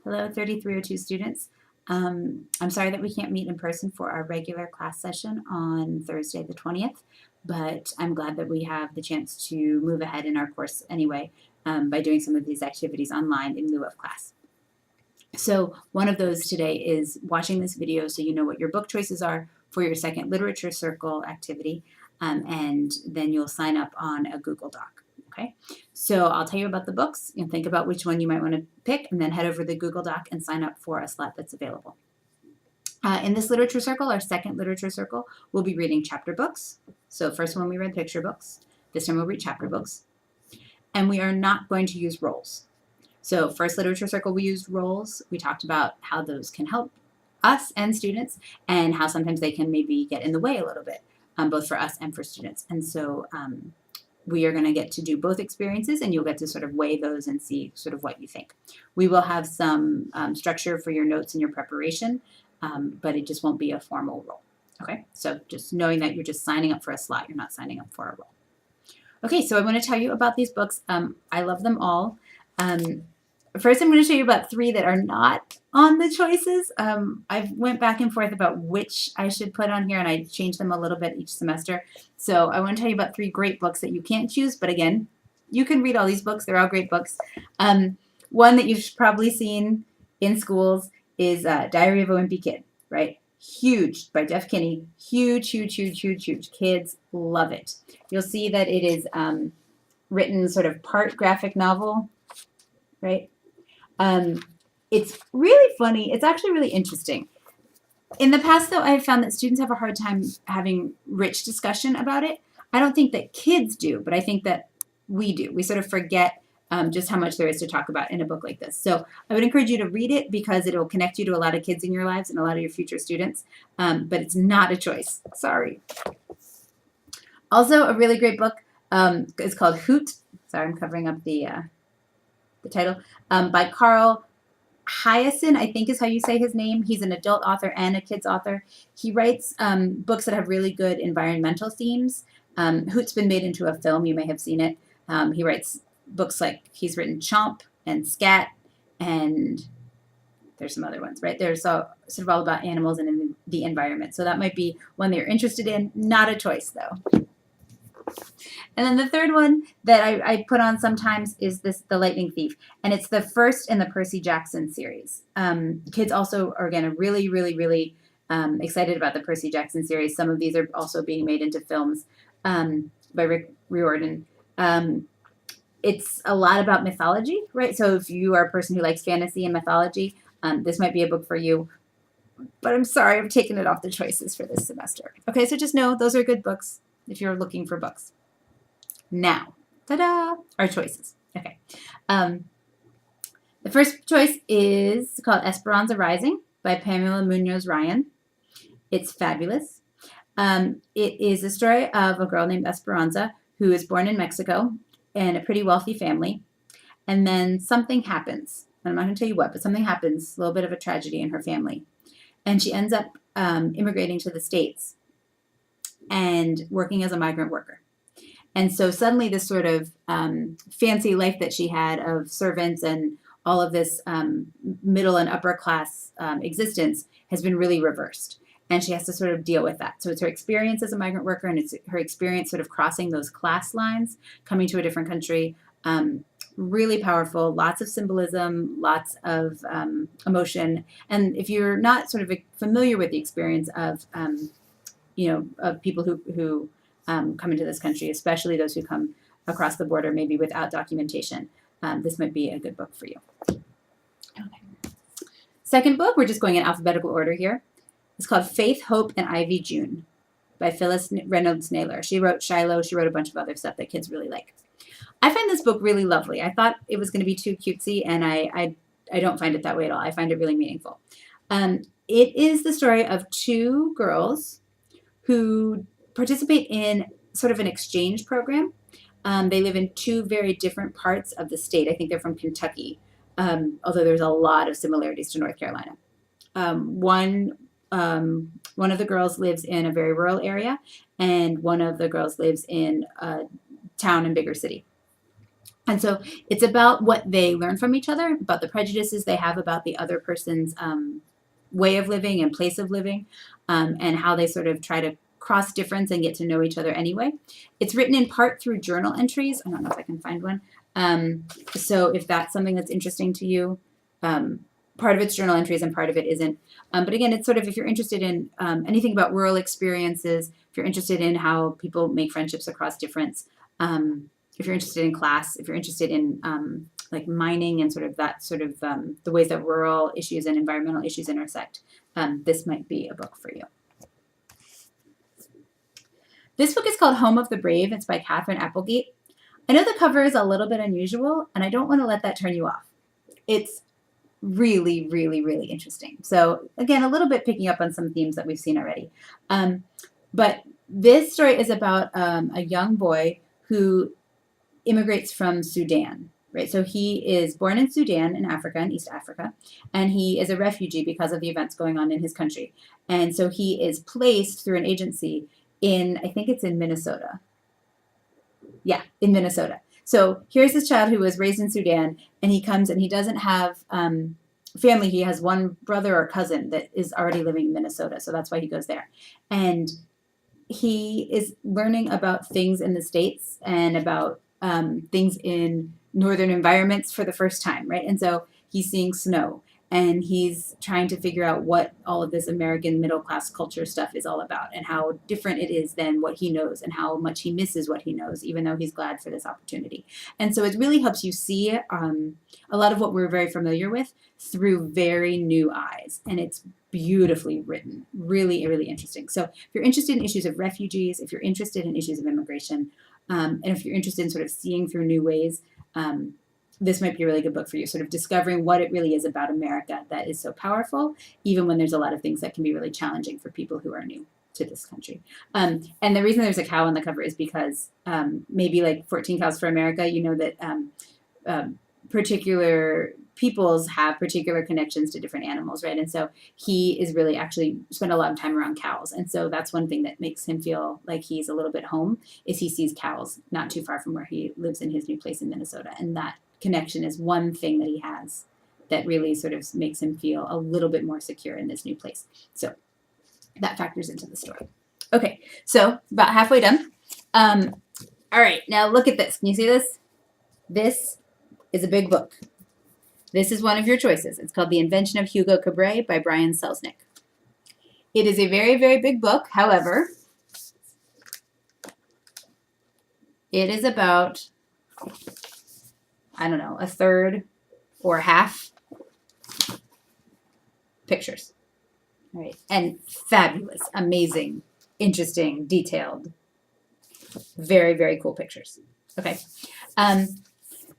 Hello, 3302 students. I'm sorry that we can't meet in person for our regular class session on Thursday the 20th, but I'm glad that we have the chance to move ahead in our course anyway by doing some of these activities online in lieu of class. So one of those today is watching this video so you know what your book choices are for your second literature circle activity, and then you'll sign up on a Google Doc. Okay, so I'll tell you about the books and think about which one you might want to pick, and then head over to the Google Doc and sign up for a slot that's available. In this literature circle, our second literature circle, we'll be reading chapter books. So first one we read picture books. This time we'll read chapter books. And we are not going to use roles. So first literature circle, we used roles. We talked about how those can help us and students and how sometimes they can maybe get in the way a little bit, both for us and for students. And so we are going to get to do both experiences, and you'll get to sort of weigh those and see sort of what you think. We will have some structure for your notes and your preparation, but it just won't be a formal role. Okay, so just knowing that you're just signing up for a slot, you're not signing up for a role. Okay, so I want to tell you about these books. I love them all. First, I'm going to show you about 3 that are not on the choices. I went back and forth about which I should put on here, and I changed them a little bit each semester. So I want to tell you about 3 great books that you can't choose, but again, you can read all these books. They're all great books. One that you've probably seen in schools is Diary of a Wimpy Kid, right? Huge, by Jeff Kinney. Huge, huge, huge, huge, huge. Kids love it. You'll see that it is written sort of part graphic novel, right? It's really funny. It's actually really interesting. In the past, though, I've found that students have a hard time having rich discussion about it. I don't think that kids do, but I think that we do. We sort of forget just how much there is to talk about in a book like this. So I would encourage you to read it because it will connect you to a lot of kids in your lives and a lot of your future students, but it's not a choice. Sorry. Also, a really great book is called Hoot. Sorry, I'm covering up the title, by Carl Hiaasen, I think is how you say his name. He's an adult author and a kid's author. He writes books that have really good environmental themes. Hoot's been made into a film. You may have seen it. He writes books like he's written Chomp and Scat, and there's some other ones, right? They're sort of all about animals and in the environment. So that might be one that you're interested in. Not a choice, though. And then the third one that I put on sometimes is The Lightning Thief. And it's the first in the Percy Jackson series. Kids also are, again, really, really, really excited about the Percy Jackson series. Some of these are also being made into films by Rick Riordan. It's a lot about mythology, right? So if you are a person who likes fantasy and mythology, this might be a book for you. But I'm sorry, I've taken it off the choices for this semester. Okay, so just know those are good books if you're looking for books. Now, ta-da, our choices. Okay. The first choice is called Esperanza Rising by Pamela Munoz Ryan. It's fabulous. It is the story of a girl named Esperanza who is born in Mexico in a pretty wealthy family. And then something happens. I'm not going to tell you what, but something happens, a little bit of a tragedy in her family. And she ends up immigrating to the States and working as a migrant worker. And so suddenly this sort of fancy life that she had of servants and all of this middle and upper class existence has been really reversed. And she has to sort of deal with that. So it's her experience as a migrant worker, and it's her experience sort of crossing those class lines, coming to a different country. Really powerful, lots of symbolism, lots of emotion. And if you're not sort of familiar with the experience of, of people who come into this country, especially those who come across the border, maybe without documentation, this might be a good book for you. Okay. Second book, we're just going in alphabetical order here. It's called Faith, Hope, and Ivy June by Phyllis Reynolds Naylor. She wrote Shiloh. She wrote a bunch of other stuff that kids really like. I find this book really lovely. I thought it was going to be too cutesy, and I don't find it that way at all. I find it really meaningful. It is the story of 2 girls who participate in sort of an exchange program. They live in 2 very different parts of the state. I think they're from Kentucky, although there's a lot of similarities to North Carolina. One of the girls lives in a very rural area, and one of the girls lives in a town and bigger city. And so it's about what they learn from each other, about the prejudices they have about the other person's way of living and place of living, and how they sort of try to cross difference and get to know each other anyway. It's written in part through journal entries. I don't know if I can find one. So if that's something that's interesting to you, part of it's journal entries and part of it isn't. But again, it's sort of, if you're interested in anything about rural experiences, if you're interested in how people make friendships across difference, if you're interested in class, if you're interested in like mining and sort of that sort of the ways that rural issues and environmental issues intersect, this might be a book for you. This book is called Home of the Brave. It's by Katherine Applegate. I know the cover is a little bit unusual, and I don't want to let that turn you off. It's really, really, really interesting. So again, a little bit picking up on some themes that we've seen already. But this story is about a young boy who immigrates from Sudan, right? So he is born in Sudan in Africa, in East Africa, and he is a refugee because of the events going on in his country. And so he is placed through an agency in, I think it's in Minnesota. Yeah, in Minnesota. So here's this child who was raised in Sudan, and he comes and he doesn't have family. He has one brother or cousin that is already living in Minnesota, so that's why he goes there. And he is learning about things in the States and about things in northern environments for the first time, right? And so he's seeing snow, and he's trying to figure out what all of this American middle class culture stuff is all about, and how different it is than what he knows, and how much he misses what he knows, even though he's glad for this opportunity. And so it really helps you see a lot of what we're very familiar with through very new eyes, and it's beautifully written, really, really interesting. So if you're interested in issues of refugees, if you're interested in issues of immigration, and if you're interested in sort of seeing through new ways, this might be a really good book for you, sort of discovering what it really is about America that is so powerful, even when there's a lot of things that can be really challenging for people who are new to this country. And the reason there's a cow on the cover is because maybe like 14 Cows for America, you know that particular peoples have particular connections to different animals, right? And so he is really actually spent a lot of time around cows. And so that's one thing that makes him feel like he's a little bit home, is he sees cows not too far from where he lives in his new place in Minnesota. And that connection is one thing that he has that really sort of makes him feel a little bit more secure in this new place. So that factors into the story. Okay, so about halfway done. All right, now look at this. Can you see this? This is a big book. This is one of your choices. It's called The Invention of Hugo Cabret by Brian Selznick. It is a very, very big book. However, it is about, I don't know, a third or half pictures. All right. And fabulous, amazing, interesting, detailed, very, very cool pictures. Okay.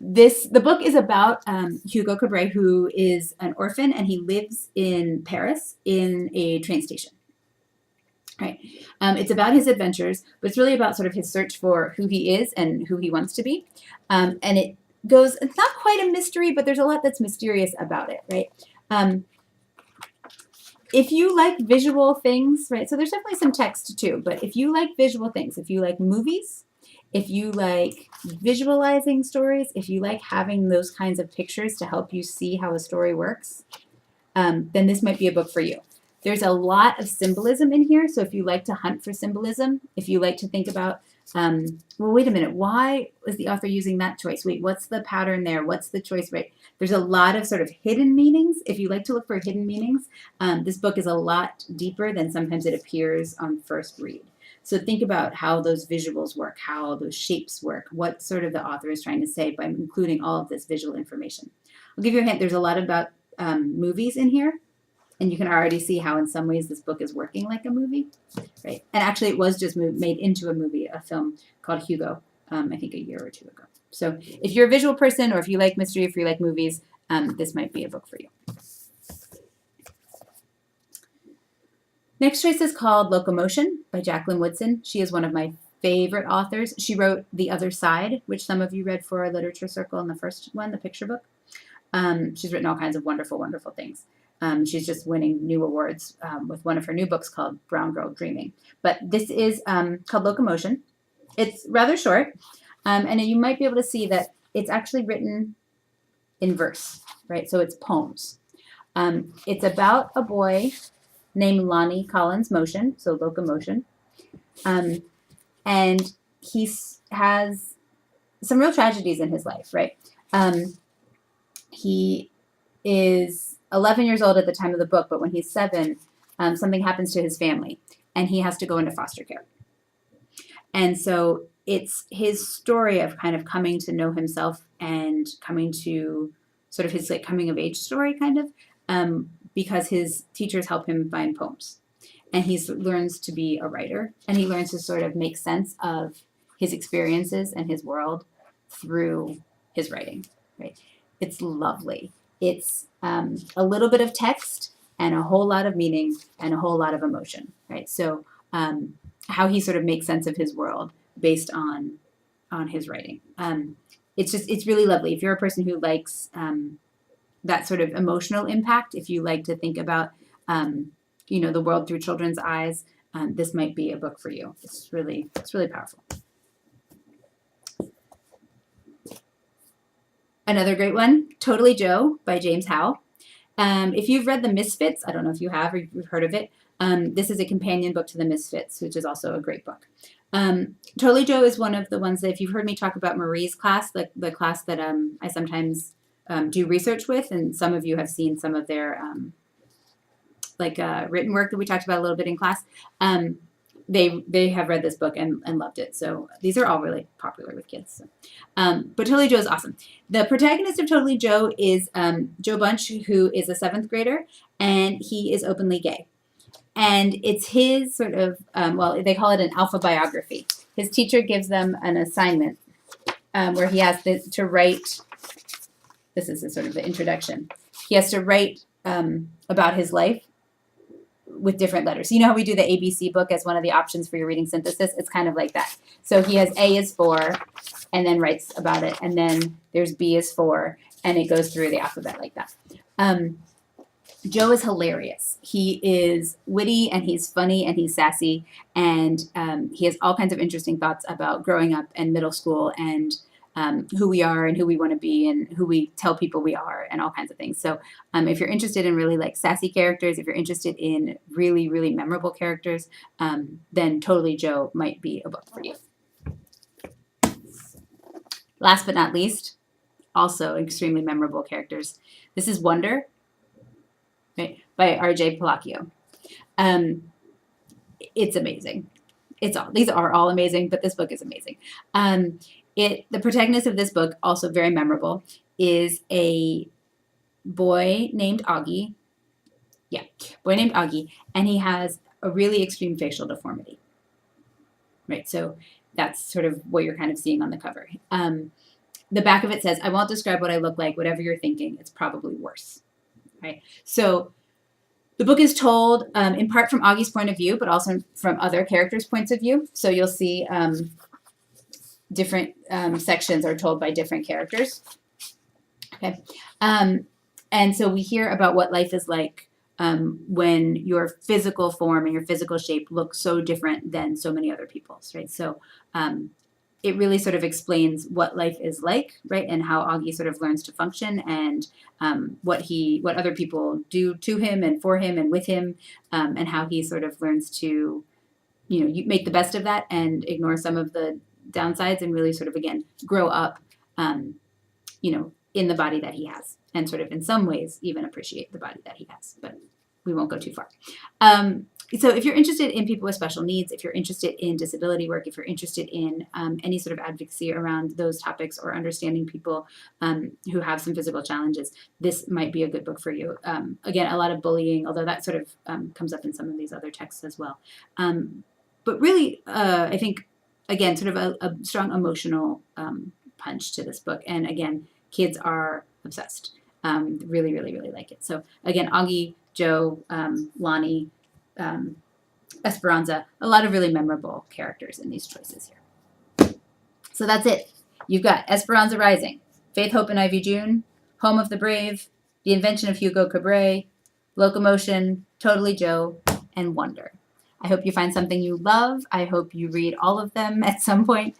The book is about Hugo Cabret, who is an orphan, and he lives in Paris in a train station. Right. It's about his adventures, but it's really about sort of his search for who he is and who he wants to be. And it goes, it's not quite a mystery, but there's a lot that's mysterious about it, right? If you like visual things, right, so there's definitely some text too, but if you like visual things, if you like movies, if you like visualizing stories, if you like having those kinds of pictures to help you see how a story works, then this might be a book for you. There's a lot of symbolism in here, so if you like to hunt for symbolism, if you like to think about, well, wait a minute, why is the author using that choice? Wait, what's the pattern there? What's the choice? Right? There's a lot of sort of hidden meanings. If you like to look for hidden meanings, this book is a lot deeper than sometimes it appears on first read. So think about how those visuals work, how those shapes work, what sort of the author is trying to say by including all of this visual information. I'll give you a hint. There's a lot about movies in here, and you can already see how in some ways this book is working like a movie, right? And actually it was just made into a movie, a film called Hugo, I think a year or two ago. So if you're a visual person, or if you like mystery, if you like movies, this might be a book for you. Next choice is called Locomotion by Jacqueline Woodson. She is one of my favorite authors. She wrote The Other Side, which some of you read for our literature circle in the first one, the picture book. She's written all kinds of wonderful, wonderful things. She's just winning new awards with one of her new books called Brown Girl Dreaming. But this is called Locomotion. It's rather short, and you might be able to see that it's actually written in verse, right? So it's poems. It's about a boy named Lonnie Collins Motion, so locomotion. And he has some real tragedies in his life, right? He is 11 years old at the time of the book, but when he's 7, something happens to his family, and he has to go into foster care. And so it's his story of kind of coming to know himself and coming to sort of his like coming of age story, kind of, because his teachers help him find poems. And he learns to be a writer, and he learns to sort of make sense of his experiences and his world through his writing, right? It's lovely. It's a little bit of text and a whole lot of meaning and a whole lot of emotion, right? So how he sort of makes sense of his world based on his writing. It's really lovely. If you're a person who likes that sort of emotional impact, if you like to think about the world through children's eyes, this might be a book for you. It's really powerful. Another great one, Totally Joe by James Howell. If you've read The Misfits, I don't know if you have or you've heard of it, this is a companion book to The Misfits, which is also a great book. Totally Joe is one of the ones that, if you've heard me talk about Marie's class, the class that I sometimes do research with, and some of you have seen some of their written work that we talked about a little bit in class. They have read this book and loved it. So these are all really popular with kids. So. But Totally Joe is awesome. The protagonist of Totally Joe is Joe Bunch, who is a 7th grader, and he is openly gay. And it's his sort of, they call it an alpha biography. His teacher gives them an assignment where he has to write, this is sort of the introduction. He has to write about his life with different letters. You know how we do the ABC book as one of the options for your reading synthesis? It's kind of like that. So he has A is for, and then writes about it. And then there's B is for, and it goes through the alphabet like that. Joe is hilarious. He is witty, and he's funny, and he's sassy, and he has all kinds of interesting thoughts about growing up and middle school and who we are and who we want to be and who we tell people we are and all kinds of things. So if you're interested in really like sassy characters, if you're interested in really, really memorable characters, then Totally Joe might be a book for you. Last but not least, also extremely memorable characters. This is Wonder, right, by R.J. Palacio. It's amazing. These are all amazing, but this book is amazing. The protagonist of this book, also very memorable, is a boy named Augie. Yeah, boy named Augie, and he has a really extreme facial deformity. Right, so that's sort of what you're kind of seeing on the cover. The back of it says, "I won't describe what I look like. Whatever you're thinking, it's probably worse." Right, so the book is told in part from Augie's point of view, but also from other characters' points of view. So you'll see different sections are told by different characters. Okay, and so we hear about what life is like when your physical form and your physical shape look so different than so many other people's, right? So it really sort of explains what life is like, right? And how Augie sort of learns to function, and what other people do to him and for him and with him, and how he sort of learns to, you make the best of that and ignore some of the downsides and really sort of, again, grow up, in the body that he has, and sort of in some ways even appreciate the body that he has, but we won't go too far. So if you're interested in people with special needs, if you're interested in disability work, if you're interested in any sort of advocacy around those topics or understanding people who have some physical challenges, this might be a good book for you. Again, a lot of bullying, although that sort of comes up in some of these other texts as well. But really, I think, again, sort of a strong emotional punch to this book. And again, kids are obsessed. Really, really, really like it. So again, Augie, Joe, Lonnie, Esperanza, a lot of really memorable characters in these choices here. So that's it. You've got Esperanza Rising, Faith, Hope, and Ivy June, Home of the Brave, The Invention of Hugo Cabret, Locomotion, Totally Joe, and Wonder. I hope you find something you love. I hope you read all of them at some point.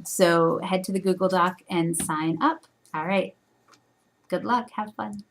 So head to the Google Doc and sign up. All right. Good luck. Have fun.